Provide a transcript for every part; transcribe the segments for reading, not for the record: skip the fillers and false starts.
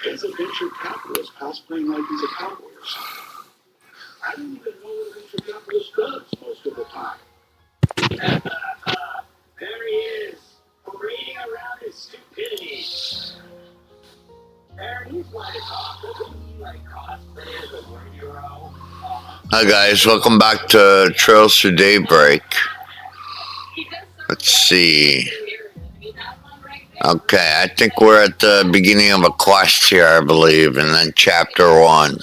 As a venture capitalist cosplaying like he's a cowboy or something. I don't even know what a venture capitalist does most of the time. There he is, parading around his stupidity. There, he's like a cop. Doesn't he like cosplay as a war hero? Hi guys, welcome back to Trails to Daybreak. Let's see. Okay, I think we're at the beginning of a quest here, I believe, and then chapter 1.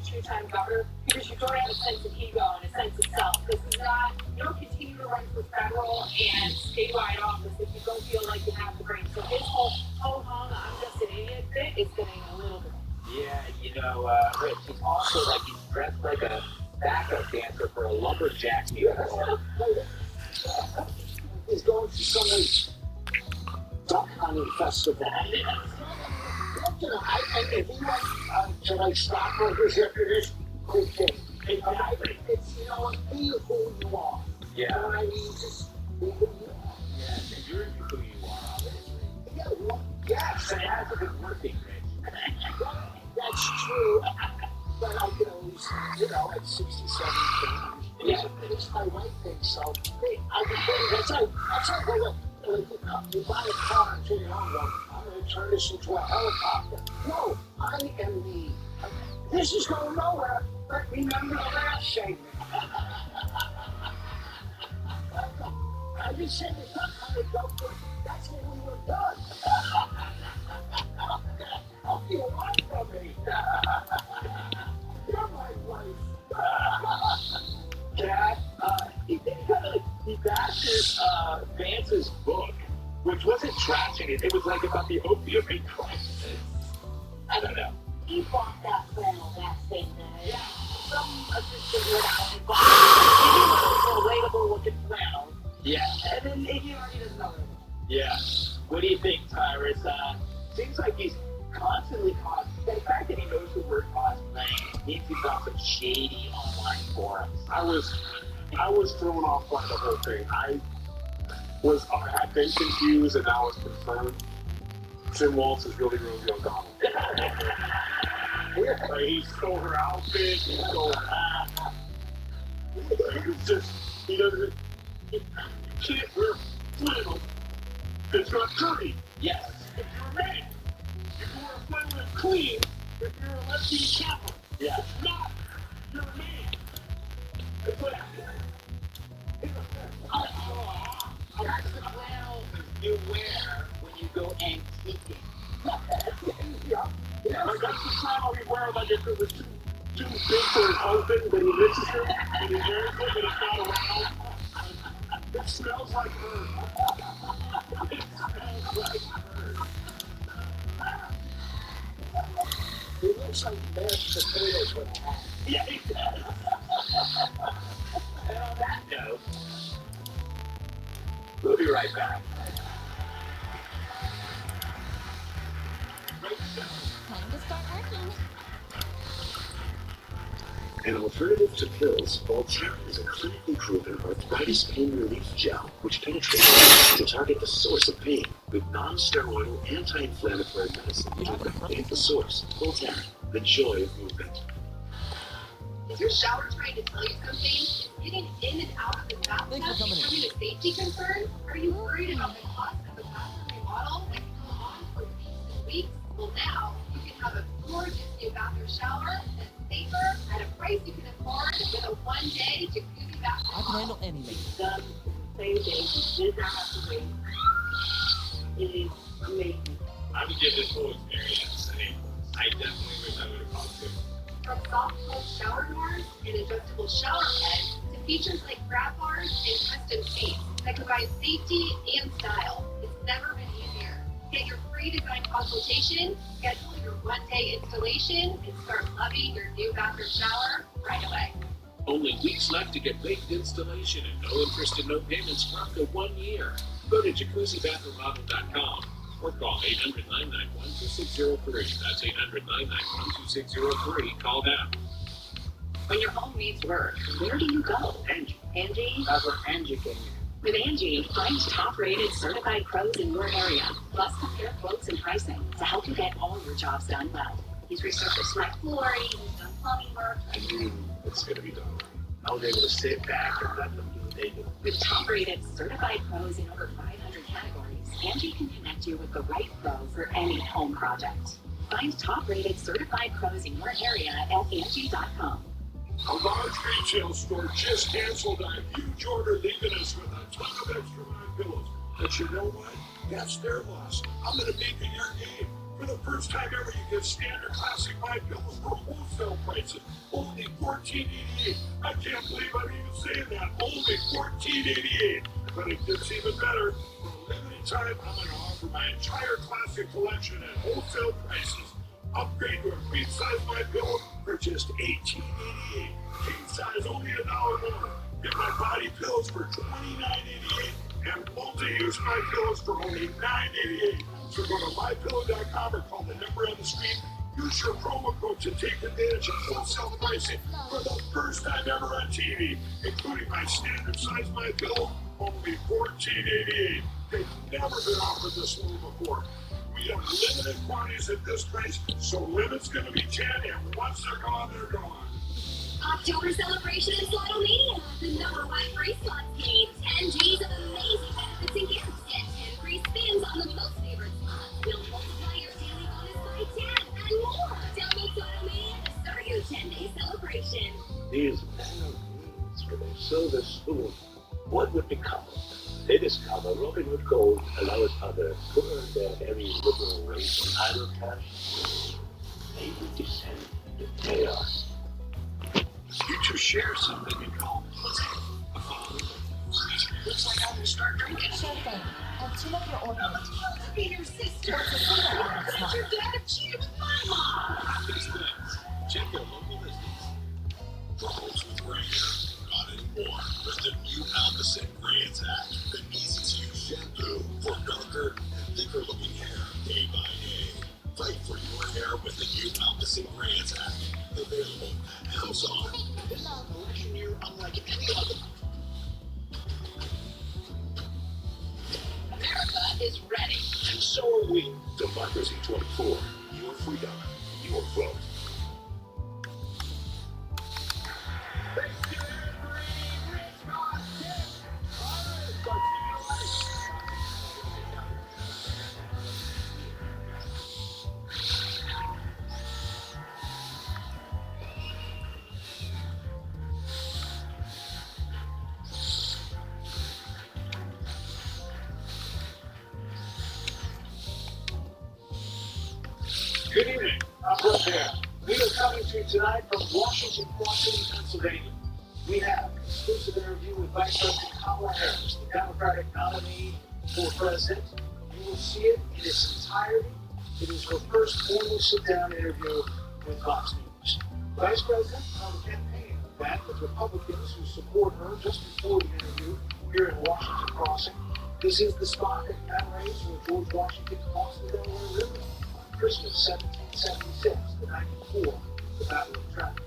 Two-time governor because you don't have a sense of ego and a sense of self. This is not, you don't continue to run for federal and statewide office if you don't feel like you have the brain. So his whole ho-hum, I'm just an idiot bit is getting a little bit. Yeah, Rich, he's also like he's dressed like a backup dancer for a lumberjack music. He's going to some duck hunting festival. If he went to like stockbrokers after this, cool thing. It's, be who you are. Yeah. You know what I mean? Just be who you are. Yeah, and you're who you are, obviously. Yeah, well, yes, and it hasn't been working, Rich. That's true. But I can always, at 67, it's my wife thing, so hey, I can tell you, that's like you buy a car and turn it on, I'm going to turn this into a helicopter. No, I am this is going nowhere, but remember the last segment. I just said it's not kind of dope, but that's when we were done. I'll be alive from me. You're my wife. Dad, he bashed Vance's book, which wasn't trashing it. It was like about the opioid crisis. I don't know. He bought that flannel that same day. Yeah. Some assistant went out and bought a relatable looking flannel. Yeah. And then he already doesn't know it. Yeah. What do you think, Tyrus? Seems like he's constantly cosplaying. The fact that he knows the word cosplaying means he's got some shady online forums. I was thrown off by the whole thing. I had been confused, and now I was confirmed. Tim Waltz is really O'Donnell. He stole her outfit. He doesn't. You can't wear flannel. It's not dirty. Yes. If you're a man, you can wear a flannel that's clean. If you're a lesbian chopper, Yeah. it's not. You're a man. That's what happened. That's the flannel you wear when you go antiquing. Yeah, like that's the flannel he wears, like if it was too big for his husband, but he misses her, and he wears it, but it's not around. It smells like her. It smells like her. He looks like mashed potatoes with a hat. Yeah, he does. And on that note, we'll be right back. Time to start working. An alternative to pills, Voltaren is a clinically proven arthritis pain relief gel which penetrates to target the source of pain with non-steroidal anti-inflammatory medicine to eradicate the source. Voltaren, the joy of movement. Is your shower trying to tell you something? Is getting in and out of the bathtub becoming a safety concern? Are you worried about the cost of a bathroom remodel that can go on for weeks and weeks? Well, now you can have a gorgeous new bathroom shower that's safer at a price you can afford with a one-day jacuzzi bathroom. I can handle anything. Done same day. You did not have to wait. It is amazing. I would give this whole experience an A+. I definitely wish I would have called it. From soft close shower doors and adjustable shower heads to features like grab bars and custom seats that combine safety and style. It's never been easier. Get your free design consultation, schedule your one-day installation, and start loving your new bathroom shower right away. Only weeks left to get baked installation and no interest and no payments for up to 1 year. Go to jacuzzibathroommodel.com or call 800-991-2603. That's 800-991-2603. Call now. When your home needs work, where do you go? And Angie? That's where Angie came in. With Angie, find top-rated certified pros in your area, plus compare quotes and pricing to help you get all your jobs done well. He's resurfaced my flooring, he's done plumbing work. I knew it's going to be done. I was able to sit back and let them do what they do. With top-rated certified pros in over 500 categories, Angie can connect you with the right pro for any home project. Find top-rated certified pros in your area at Angie.com. A large retail store just canceled a huge order, leaving us with a ton of extra My Pillows. But you know what? That's their loss. I'm going to make it your game. For the first time ever, you get standard classic My Pillows for wholesale prices. Only $14.88. I can't believe I'm even saying that. Only $14.88. But it gets even better. For a limited time, I'm going to offer my entire classic collection at wholesale prices. Upgrade to a queen size My Pillow for just $18.88. King size only $1 more. Get my body pillows for $29.88 and multi-use My Pillows for only $9.88. So go to mypillow.com or call the number on the screen. Use your promo code to take advantage of wholesale pricing for the first time ever on TV, including my standard size My Pillow, only $14.88. They've never been offered this low before. We have limited quantities at this price, so limit's going to be 10, and once they're gone, they're gone. October celebration in Slotomania. The #1 free slots game. 10 G's of amazing benefits and gifts. Get 10 free spins on the most favorite slots. You'll multiply your daily bonus by 10 and more. Download Slotomania to start your 10-day celebration. These men of means for their silver spoon. What would become of them? They discover Robin Hood Gold allows others to earn their heavy liberal rate on idle cash. They would descend into chaos. You two share something in common. What's that? Looks like I'm gonna start drinking. Sure thing. I'll tune up your orbit. Be your sister. What's the single element That's slot? your dad. She was my mom. These things. Check your local listings. For folks with gray hair, not anymore. With the new Alpacet Gray Attack, the easy-to-use shampoo for darker and thicker-looking hair day by day. Fight for your hair with the new Alpacet Gray Attack. Available at Amazon. This is an election year unlike any other. America is ready. And so are we. Democracy 24. Your freedom. Your vote. Good evening. I'm Brooke here. We are coming to you tonight from Washington Crossing, Pennsylvania. We have an exclusive interview with Vice President Kamala Harris, the Democratic nominee for president. You will see it in its entirety. It is her first formal sit-down interview with Fox News. Vice President held a campaign event with Republicans who support her just before the interview here in Washington Crossing. This is the spot that commemorates where George Washington crossed the Delaware River on Christmas 1776, the night before the Battle of Trenton.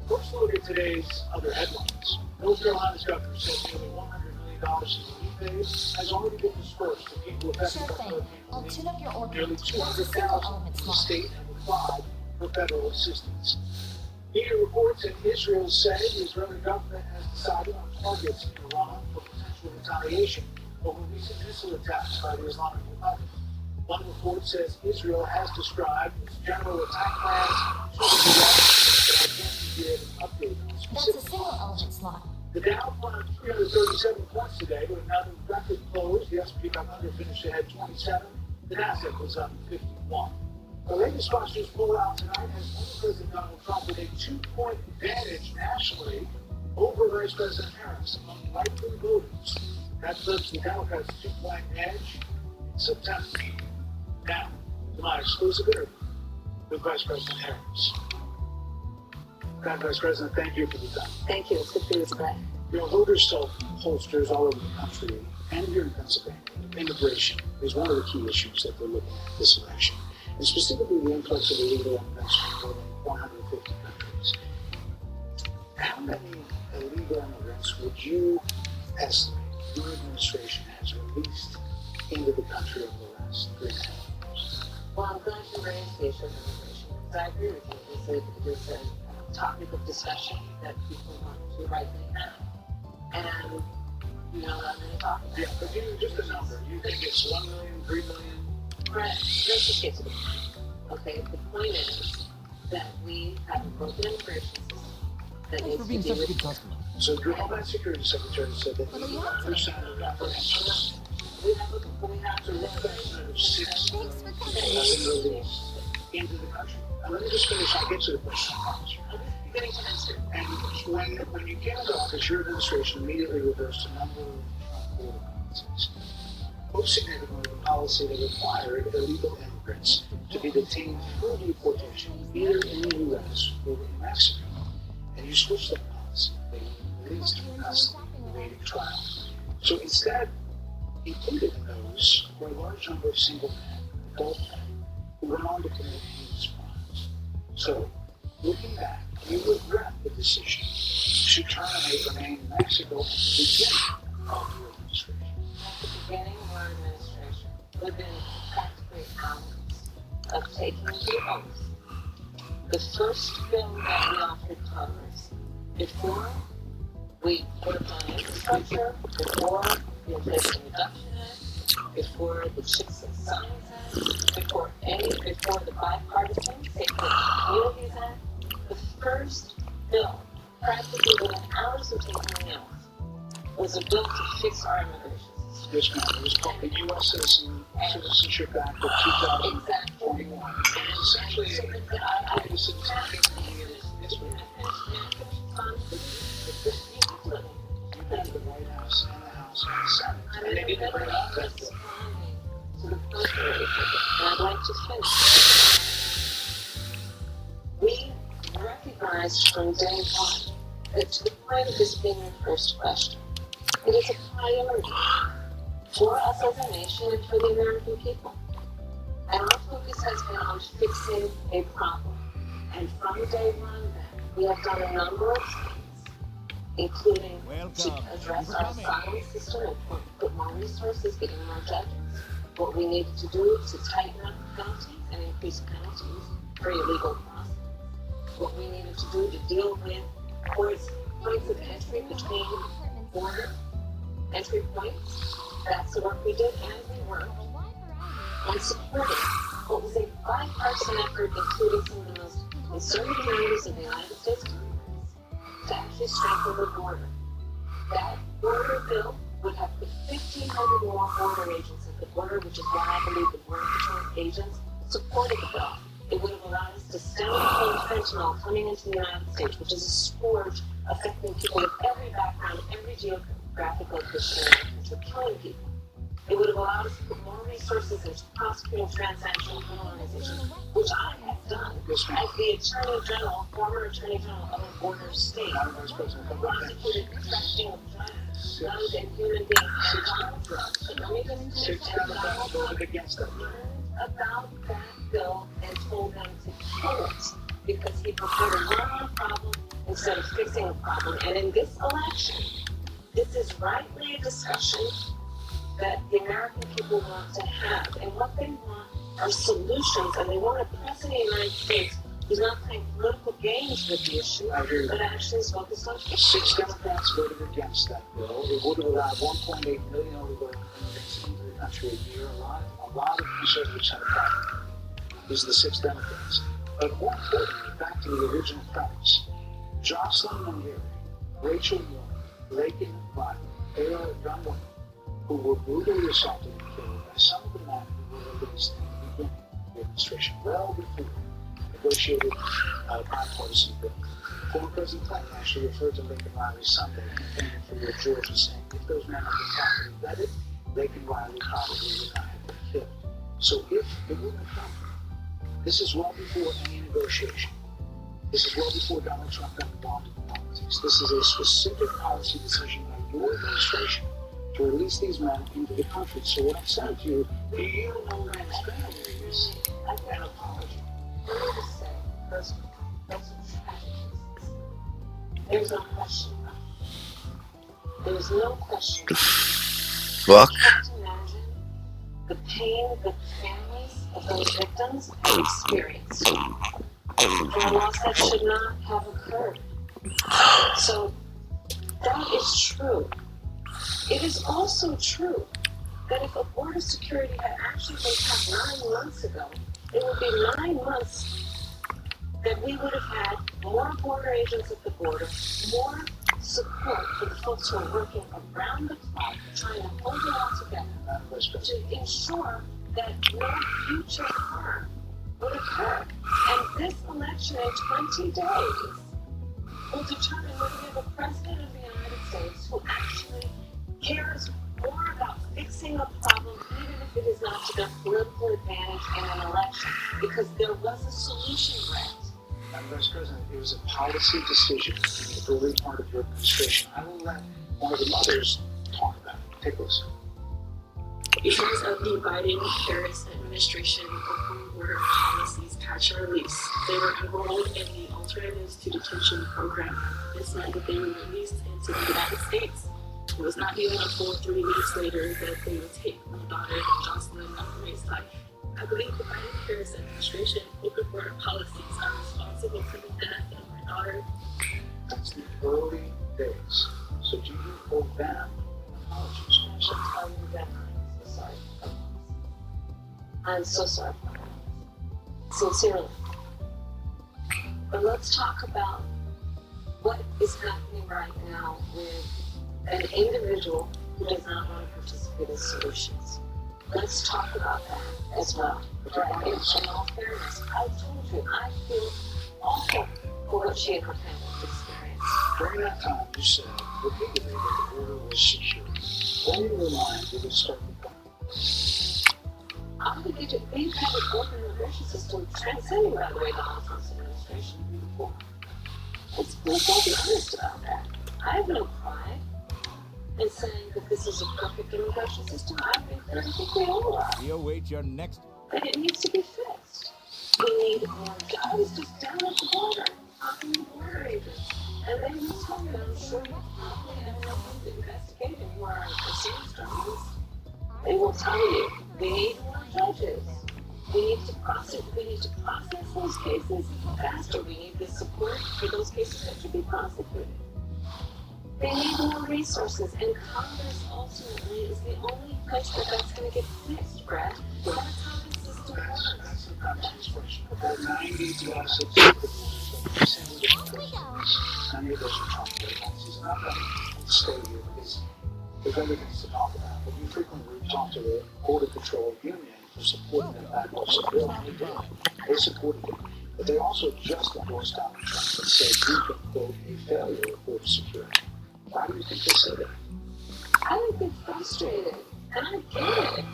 First look at today's other headlines. North Carolina's governor said nearly $100 million in relief aid has already been dispersed to people affected Sure by thing. Hurricane I'll Helene. tune up your orbit. Nearly What's the single 200,000 element from the slot? state and applied for federal assistance. Media reports that Israel said the Israeli government has decided on targets in Iran for potential retaliation over recent missile attacks by the Islamic Republic. One report says Israel has described its general attack plans to the US, but I can't give an update on That's a specific single element slot. The Dow climbed 337 points today with another record close. The S&P 500 finished ahead 27. The Nasdaq was up 51. The latest Fox News poll out tonight has former President Donald Trump with a 2-point advantage nationally over Vice President Harris among likely voters. That flips the Democrats' 2-point edge in September. Now, to my exclusive interview with Vice President Harris. Madam Vice President, thank you for the time. Thank you. It's good for you today. You know, voters sell pollsters all over the country and here in Pennsylvania. Immigration is one of the key issues that they're looking at this election, and specifically the influx of illegal immigrants from more than 150 countries. How many illegal immigrants would you estimate your administration has released into the country over the last 3.5 years? Well, I'm glad you raised the issue of immigration, because I agree with you. It is a topic of discussion that people want to rightly have. And you know what I'm going to talk about. Yeah, but give me just a number. You think it's 1 million, 3 million? Right. Let's just get to the point. Okay, the point is that we have a broken immigration system that needs to be reviewed. So your Homeland Security Secretary said that 80% of apprehensions, We have so 1% of 6 have been released into the country. Now, let me just finish. I'll get to the question. getting to answer. And when you came into office, your administration immediately reversed a number of border policies. Most significantly, the policy that required illegal immigrants to be detained for deportation, either in the U.S. or in Mexico. And you switched that policy. They released from custody, awaiting trial. So instead, included in those were a large number of single men, adult men, who went on to commit heinous crimes. So, looking back, you regret the decision to terminate remain in Mexico at the beginning of your administration. At the beginning of our administration, within practically hours of taking the oath, the first bill that we offered Congress, before we worked on infrastructure, before the Inflation Reduction Act, before the Chips and Science Act, before the Bipartisan Safety Communities Act, the first bill, practically within hours of taking the oath, was a bill to fix our immigration system. Yes, ma'am. It was called the U.S. Citizenship Act of 2021. It was essentially a citizenship. Yes, ma'am. You had the White House and the House and the Senate, and they didn't bring up that bill. To the contrary, and I'd like to finish. We recognized from day one that to the point of this being your first question, it is a priority for us as a nation and for the American people. And our focus has been on fixing a problem. And from day one, we have done a number of things, including to address our asylum system and put more resources, getting more judges. What we needed to do to tighten up penalties and increase penalties for illegal crossing. What we needed to do to deal with points of entry between border entry points. That's the work we did, and we worked and supported what was a bipartisan effort, including some of the most conservative members of the United States Congress, to actually strengthen the border. That border bill would have put 1,500 more border agents at the border, which is why I believe the Border Patrol agents supported the bill. It would have allowed us to stem the flow of fentanyl coming into the United States, which is a scourge affecting people of every background, every geographic location, which are killing people. It would have allowed us to put more resources into prosecuting transnational criminalization, which I have done as the Attorney General, former Attorney General of a border state, prosecuted trafficking of guns and human beings and child drugs. So let me just finish. And I voted against it. Learned about that bill and told them to kill it because he preferred to run on a problem instead of fixing a problem. And in this election, this is rightly a discussion that the American people want to have. And what they want are solutions, and they want a president of the United States who's not playing political games with the issue, but actually is focused on fixing it. 6 Democrats voted against that bill. It would have allowed 1.8 million illegal immigrants into the country a year. A lot of conservatives had a problem. These are the 6 Democrats. But more importantly, back to the original premise, Jocelyn Mungiri, Rachel Warren, Lakin Riley, they are young women who were brutally assaulted and killed by some of the men who were released in the beginning of the administration, well before negotiated bipartisan bill. Former President Clinton actually referred to Lakin Riley Sunday campaigning for your Georgia, saying if those men had been properly vetted, Lakin Riley probably would not have been killed. So if it wouldn't come, this is well before any negotiation. This is well before Donald Trump got involved in politics. This is a specific policy decision by your administration to release these men into the country. So what I'm saying to you, do you know that families an apology? Let me just say, first, those are tragic cases. There's no question about it. There is no question. Fuck. I can't imagine the pain that families of those victims have experienced from a loss that should not have occurred. So that is true. It is also true that if a border security had actually been passed 9 months ago, it would be 9 months that we would have had more border agents at the border, more support for the folks who are working around the clock, trying to hold it all together, to ensure that no future harm would occur. And this election in 20 days will determine whether we have a president of the United States who actually cares more about fixing a problem, even if it is not to their political advantage in an election, because there was a solution grant. Madam Vice President, it was a policy decision in the early part of your administration. I will let one of the mothers talk about it. Take a listen. Because of the Biden-Harris administration open border policies patch and release, they were enrolled in the Alternatives to Detention program. This meant that they were released into the United States. It was not even a full 3 weeks later that they would take my daughter, Jocelyn, from race life. I believe the Biden-Harris administration open border policies are responsible for the death of my daughter. That's the early days. So do you owe them apologies? I should tell you that I'm so sorry for that. Sincerely. But let's talk about what is happening right now with an individual who does not want to participate in solutions. Let's talk about that as well. Right? In all fairness, I told you, I feel awful for what she and her family experienced. During that time, you said repeatedly that the border was secure. When in your mind did it start to come? We've had an open immigration system transcending, by the way, the Monstrum administration before. Let's all be honest about that. I have no pride in saying that this is a perfect immigration system. I think we all are. You await your next. But it needs to be fixed. We need more. I was just down at the border, talking to border agents, and they will tell me, I'm sure you probably have nothing to investigate and you are a serious journalist. They will tell you, we need more judges. We need to process those cases faster. We need the support for those cases that should be prosecuted. They need more resources, and Congress ultimately is the only place that that's going to get fixed, Brad. That's how the system works. That's the Congress's question. About 90 to 96 many of those are Trump policies. And I'm not going to stay here because there's other things to talk about. But you frequently talk to the Border Patrol Union for supporting that backlash of bill, and they did. They supported it. But they also just endorsed Donald Trump and said we can quote a failure of border security. Why do you think they said that? I think they're frustrated, and I get it.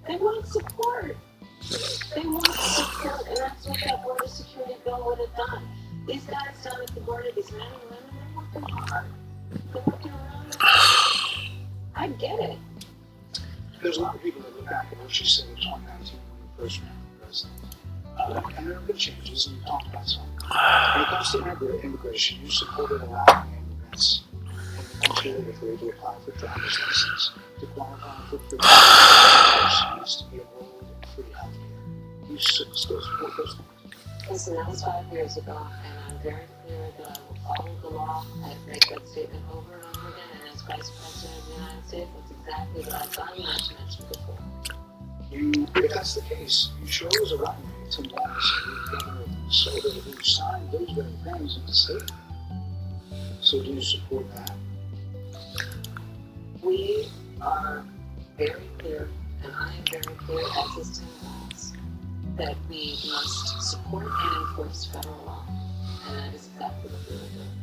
They want support. They want support, and that's what that border security bill would have done. These guys down at the border, these men and women, they're working hard. They're working around. I get it. There's a lot of people that look back at what you said in 2019 when you first ran for president. And there have been changes, and you talked about some. When it comes to immigration, you supported allowing immigrants in the country illegally to apply for driver's license, to qualify for free health to be enrolled in free health care. You still support those things? Listen, that was 5 years ago, and I'm very clear that I will follow the law. I make that statement over and over again, and as Vice President of the United States, that's exactly what I've done, not to mention before. If that's the case, you chose a runway to launch the governor of Minnesota who signed those very things in the state. So do you support that? We are very clear, and I am very clear, as is Tim Walz, that we must support and enforce federal law, and that is exactly what we are doing.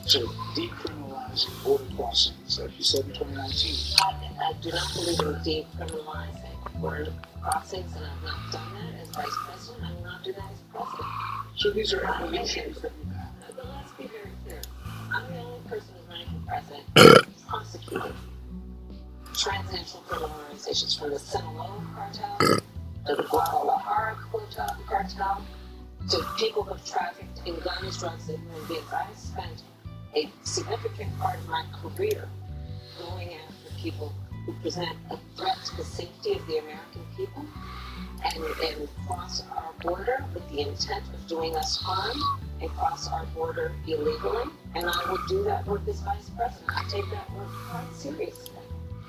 So decriminalizing border crossings, like you said in 2019. I do not believe in decriminalizing border crossings, and I've not done that as Vice President. I will not do that as President. So these are evolutions that you have. But let's be very clear. I'm the only person who's running for President prosecuting transnational criminal organizations, from the Sinaloa cartel to the Guadalajara cartel to people who've trafficked in guns, drugs, and human beings. I have spent a significant part of my career people who present a threat to the safety of the American people and cross our border with the intent of doing us harm and cross our border illegally. And I will do that work as vice president. I take that work quite seriously.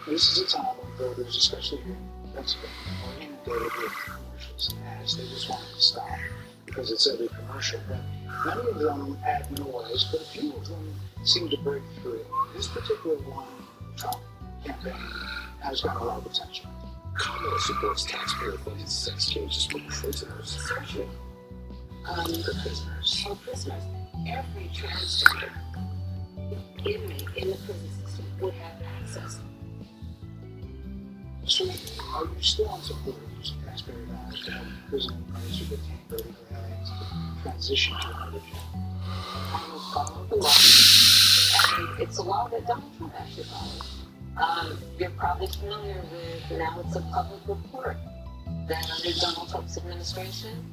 This is a time when voters, especially here in Pennsylvania, are inundated with commercials and ads they just want to stop because it's every commercial. But many of them add noise, but a few of them seem to break through. This particular one, Trump campaign, has got a lot of attention. Kamala supports taxpayer-funded sex cages for prisoners. Surgery. For prisoners. For prisoners. Every transgender inmate in the prison system would have access. So, are you still in support of using taxpayer dollars to help prison inmates who get temporary aliens transition to another job? I will follow the law. And it's a law that Donald Trump actually followed. You're probably familiar with, now it's a public report, that under Donald Trump's administration,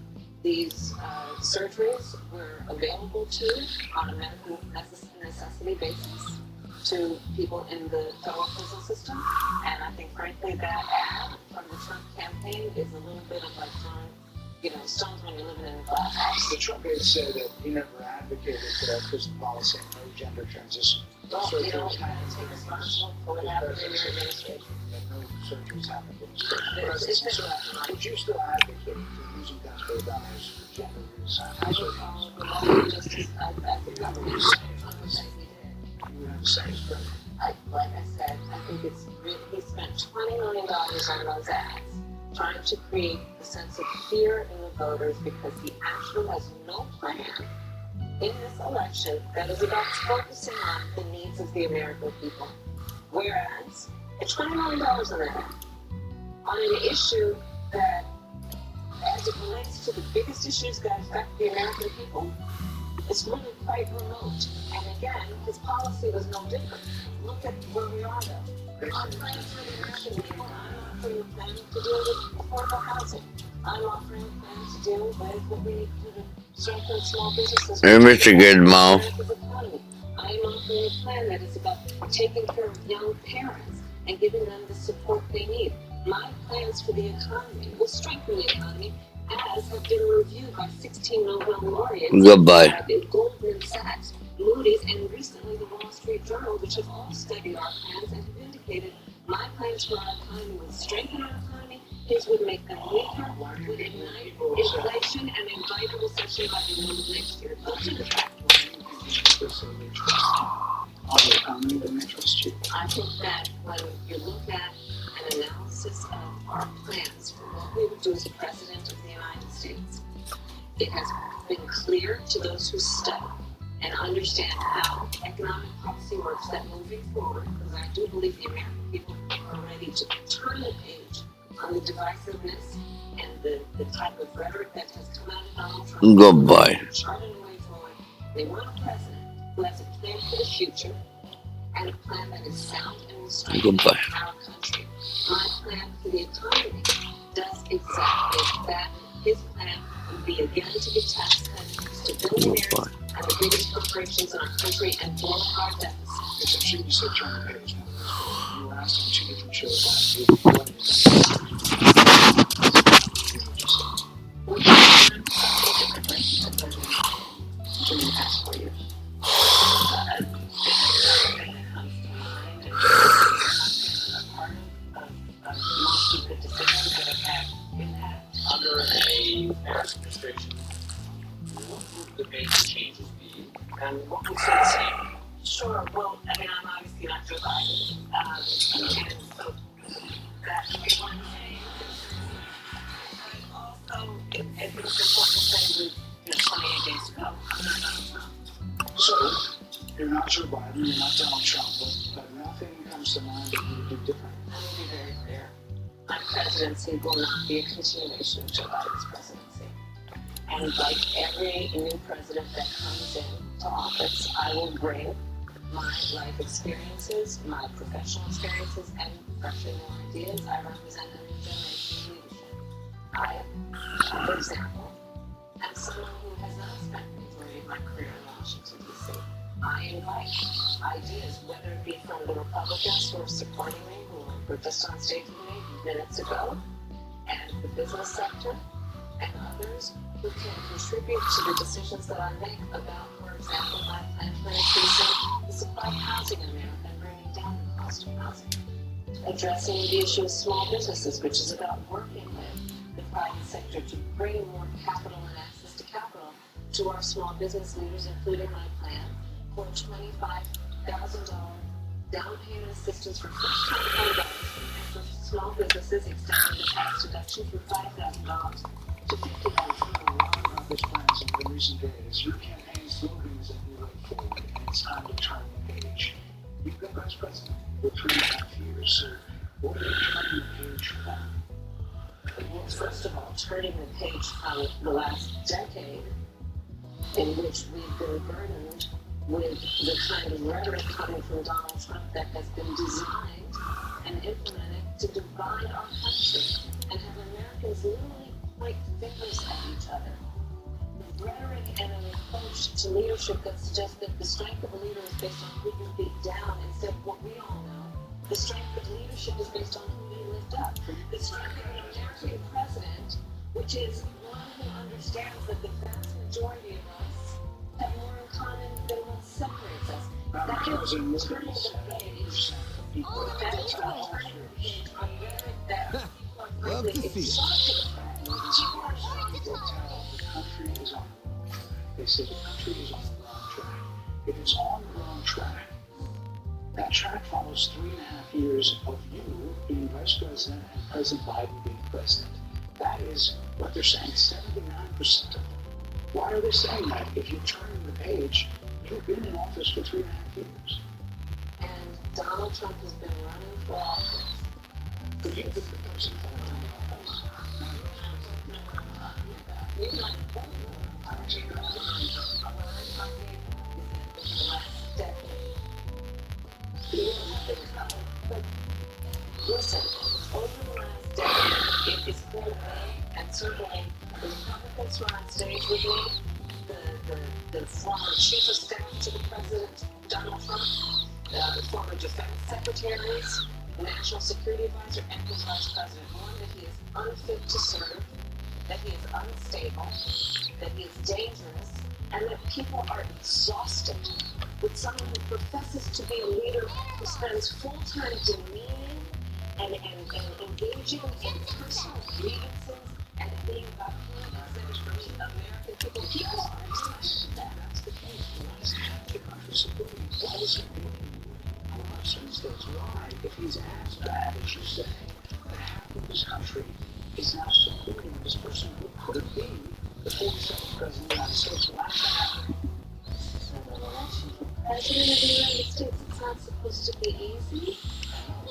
these surgeries were available on a medical necessity basis to people in the federal prison system. And I think, frankly, that ad from the Trump campaign is a little bit of like throwing, stones when you're living in a glass house. The Trump aide said that he never advocated for that prison policy and no gender transition. Well, you don't have to take responsibility for what happened in your administration. That no surgeries happened in his It's prison. Would you still advocate for using taxpayer dollars for gender reason? I would follow the law of justice. I think that would be the You would have the same spread. like I said, I think it's really, he spent $20 million on those ads, trying to create a sense of fear in the voters because he actually has no plan in this election that is about focusing on the needs of the American people. Whereas, it's $20 million on that, on an issue that, as it relates to the biggest issues that affect the American people, it's really quite remote. And again, his policy was no different. Look at where we are though. I'm praying for the American people. I'm offering a plan to deal with affordable housing. I'm offering a plan to deal with what we need to do to strengthen small businesses. Hey, Mr. Goodmouth. I am offering a plan that is about taking care of young parents and giving them the support they need. My plans for the economy will strengthen the economy, as have been reviewed by 16 Nobel laureates. Goodbye. Goldman Sachs, Moody's, and recently the Wall Street Journal, which have all studied our plans and have indicated my plans for our economy would strengthen our economy. His would make them weaker, would ignite inflation, and invite a recession by the middle of next year. Those are the factors. On the economy, then they trust you. I think that when you look at an analysis of our plans for what we would do as President of the United States, it has been clear to those who study and understand how economic policy works that moving forward, because I do believe the American people are ready to turn the page on the divisiveness and the type of rhetoric that has come out of Donald Trump. Goodbye. Charting a way forward. They want a president who has a plan for the future and a plan that is sound and will strengthen Goodbye. our country. My plan for the economy does exactly that. His plan would be again to give tax cuts to billionaires and the biggest corporations in our country and blow our deficit. Yes, I'm sure you said turn the page. You were asked on 2 different shows last week what We can learn something differently than in the past 4 years. Most of the decisions that have had impact Under a Harris administration, what would the major changes be, and what would stay the same? Sure. Well, I mean, I'm obviously not Joe Biden, and so that would be one thing. But also, I think it's important to say with 28 days to go. I'm not Donald Trump. So, you're not Joe Biden, you're not Donald Trump, but nothing comes to mind that you would do different. Let me be very clear. My presidency will not be a continuation of Joe Biden's presidency. And like every new president that comes into office, I will bring my life experiences, my professional experiences, and fresh and new ideas. I represent a new generation of leadership. I, for example, am someone who has not spent the majority of my career in Washington, D.C. I invite ideas, whether it be from the Republicans who are supporting me, who were just on stage with me minutes ago, and the business sector, and others who can contribute to the decisions that I make about, for example, my plan for increasing the supply of housing in America and bringing down the cost of housing. Addressing the issue of small businesses, which is about working with the private sector to bring more capital and access to capital to our small business leaders, including my plan for $25,000 down payment assistance for first-time homebuyers, and for small businesses extending the tax deduction from $5,000 to $50,000. This plans in the recent days, your campaign slogans that you went forward, and it's time to turn the page. You've been vice president for 3.5 years, so what are you turning the page from? Well, first of all, turning the page from the last decade in which we've been burdened with the kind of rhetoric coming from Donald Trump that has been designed and implemented to divide our country and have Americans literally point fingers at each other. Rhetoric and an approach to leadership that suggests that the strength of a leader is based on who you beat down instead of what we all know. The strength of leadership is based on who you lift up. The strength of an American president, which is one who understands that the vast majority of us have more in common than what separates us. That is turning the page. That is turning the page on rhetoric that people are frankly exhausted about. They say the country is on the wrong track. It is on the wrong track. That track follows 3.5 years of you being vice president and President Biden being president. That is what they're saying, 79% of them. Why are they saying that? If you're turning the page, you've been in office for 3.5 years. And Donald Trump has been running for office. But you've been the president of the office. Listen, over the last decade, it is clear to me, and certainly the Republicans who are on stage with me, the former chief of staff to the president, Donald Trump, the former defense secretaries, national security advisor, and his vice president, warn that he is unfit to serve, that he is unstable, that he is dangerous, and that people are exhausted with someone who professes to be a leader who spends full time demeaning and engaging in personal grievances and being about who is for the American people. People are exhausted. That's the case. Why is he doing why, if he's as bad as you say, that half of this country is now supporting this person who could be the 47th president of the United States? Why is that happening? President of the United States, it's not supposed to be easy.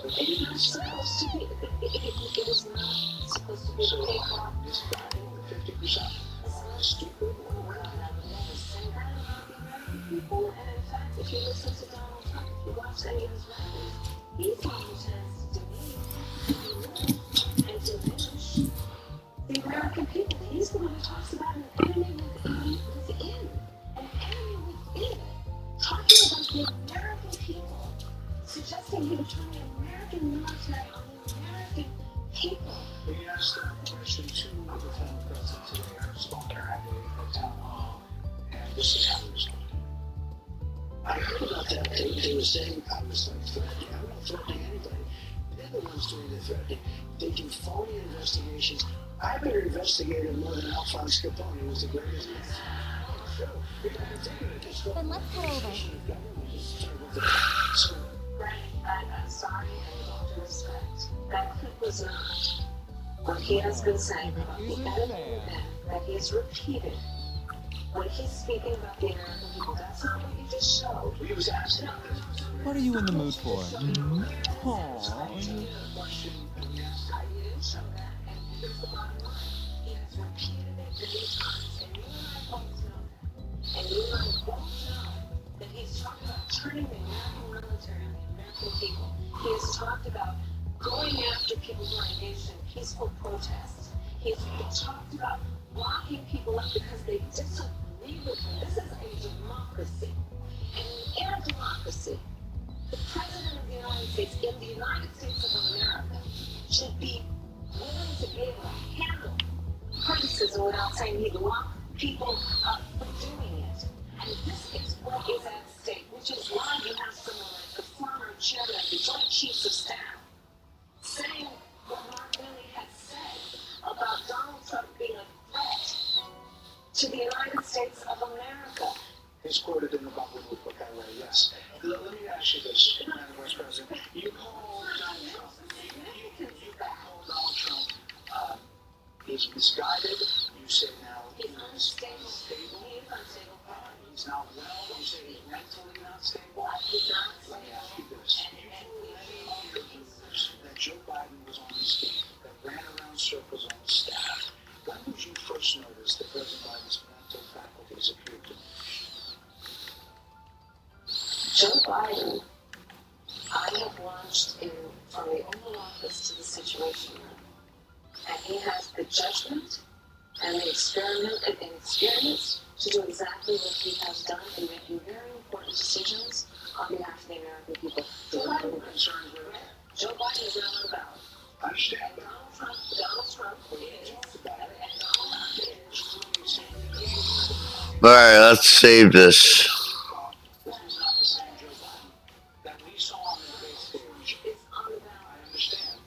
It's not supposed to be. It is not supposed to be So a cakewalk. this guy, the 50%, stupid. We're not never saying that about the American people. And in fact, if you listen to Donald Trump, if you watch any of his rallies, he's always tends to demean and diminish the American people. He's the one who talks about an enemy within. An enemy within. Talking about the American people. Suggesting he would turn the American military on the American people. We asked that question to the former president today. I spoke to her at a town hall, and this is how he responded. I heard about that. They were saying I was like threatening. I'm not threatening anybody. They're the ones doing the threatening. They do phony investigations. I've been investigated more than Alphonse Capone, who was the greatest man. Then let's head over. So, I'm sorry, and with all due respect, that clip was not what he has been saying about the enemy within, that he has repeated. When he's speaking about the American people, that's not what he just showed. He was asked What are you in the mood for? I didn't show that, and here's the bottom line. He has repeated it many times, and you and I both know that. And you and I both know that he's talking about turning the American military on the American people. He has talked about going after people who are engaged in peaceful protests. He's talked about locking people up because they disagree with him. This is a democracy. And In a democracy, the President of the United States in the United States of America should be willing to be able to handle criticism without saying he locked people up for doing it. And this is what is at stake, which is why you have someone like the former chairman of the Joint Chiefs of Staff saying what Mark Milley has said about Donald Trump being a threat to the United States of America. He's quoted in the Bible will put that way, yes. Let me ask you this, Madam Vice President. You call Donald Trump, he's misguided. You say now He's unstable. He is unstable. He's not well. You say he's mentally not stable. He's not Let me ask you this. That Joe Biden was on his feet, that ran around circles on the staff. When did you first notice that President Biden's mental faculties appeared to Joe Biden, I have watched him from the Oval Office to the Situation Room, and he has the judgment and the experience to do exactly what he has done in making very important decisions on behalf of the American people. Joe Biden is not on the ballot. I understand. And Donald Trump is, and Donald Trump is. All right, let's save this. This is not the same Joe Biden that we saw on the debate stage. It's on the ballot. I understand.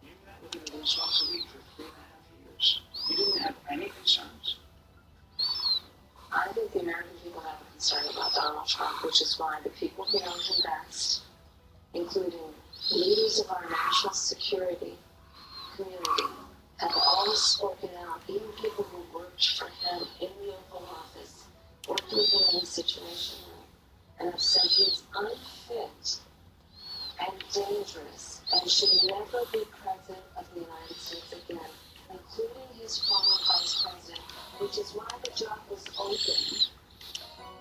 You met with him once a week for 3.5 years. You didn't have any concerns. I think the American people have a concern about Donald Trump, which is why the people who know him best, including leaders of our national security community, have always spoken out, even people who worked for him in the Oval Office, worked with him in the Situation Room, and have said he is unfit and dangerous and should never be president of the United States again, including his former vice president, which is why the job was open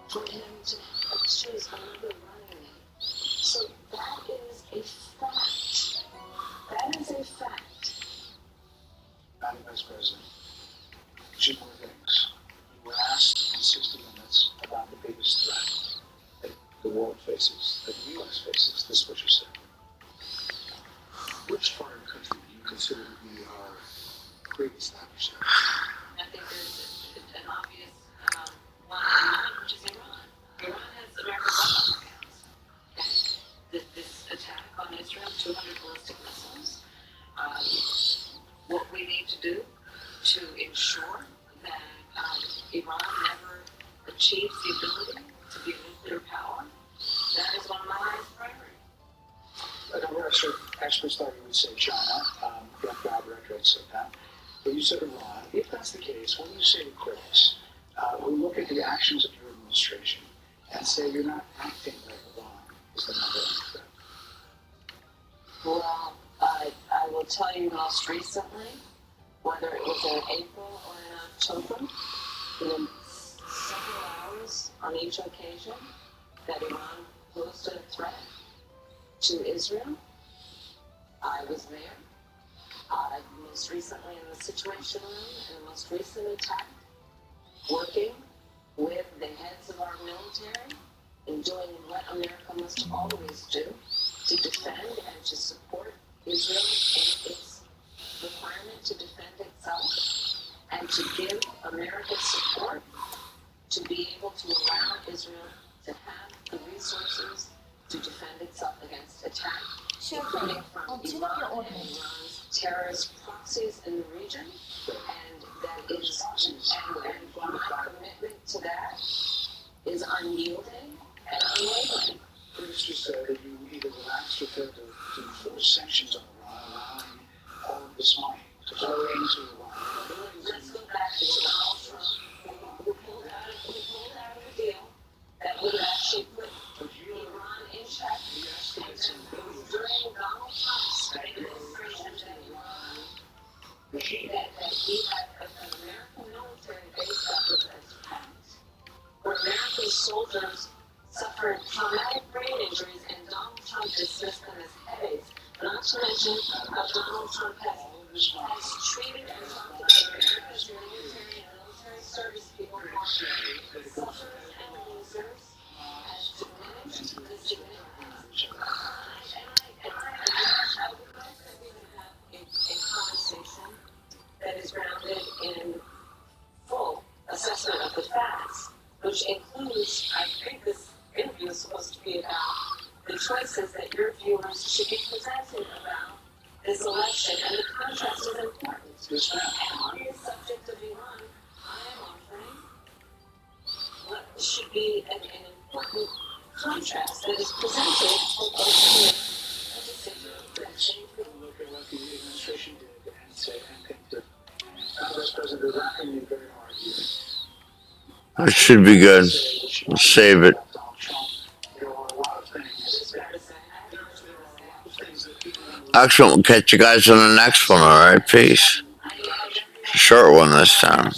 for him to choose another running mate. So that is a fact. That is a fact. Madam Vice President, two more things. You were asked in 60 minutes about the biggest threat that the world faces, that the U.S. faces. This is what you said. Which foreign country do you consider to be our greatest adversary? I think there's an obvious one in mind, which is Iran. Iran has American weapons accounts. Okay? This attack on Israel, 200 ballistic missiles. What we need to do to ensure that Iran never achieves the ability to be a nuclear power, that is one of my highest priorities. A number of experts thought you would say China. You have bad record, said that. But you said Iran. If that's the case, when you say to critics who look at the actions of your administration and say you're not acting like Iran is the number one threat? Well, I will tell you most recently, whether it was in April or in October, in several hours on each occasion, that Iran posed a threat to Israel. I was there. Most recently in the Situation Room, in the most recent attack, working with the heads of our military and doing what America must always do to defend and to support Israel in its requirement to defend itself, and to give America support to be able to allow Israel to have the resources to defend itself against attack, including from Until your Iran and ordinance. Iran's terrorist proxies in the region, and that is, and my commitment to that is unyielding and unwavering. Critics just said that you either relaxed or failed to enforce sanctions on Iran, allowing all of this money to flow into Iran. Let's go back to Donald Trump, who pulled out of the deal that would actually put Iran in check. And it was during Donald Trump's administration that he had an American military base up with us, where American soldiers suffered traumatic brain injuries, and Donald Trump dismissed them as headaches. Not to mention how Donald Trump has treated and talked about America's military and military service people, sufferers and losers, has diminished supposed to be about the choices that your viewers should be presented about this election, and the contrast is important. Yes, ma'am. And on the subject of Iran, I am offering what should be an important contrast that is presented for both a decision that Look at what the administration did and say, and think that Vice President is working you very hard here. It should be good. Save it. Donald Trump. There are a lot of things. There are a lot of things that people Excellent. We'll catch you guys on the next one. All right. Peace. Short one this time.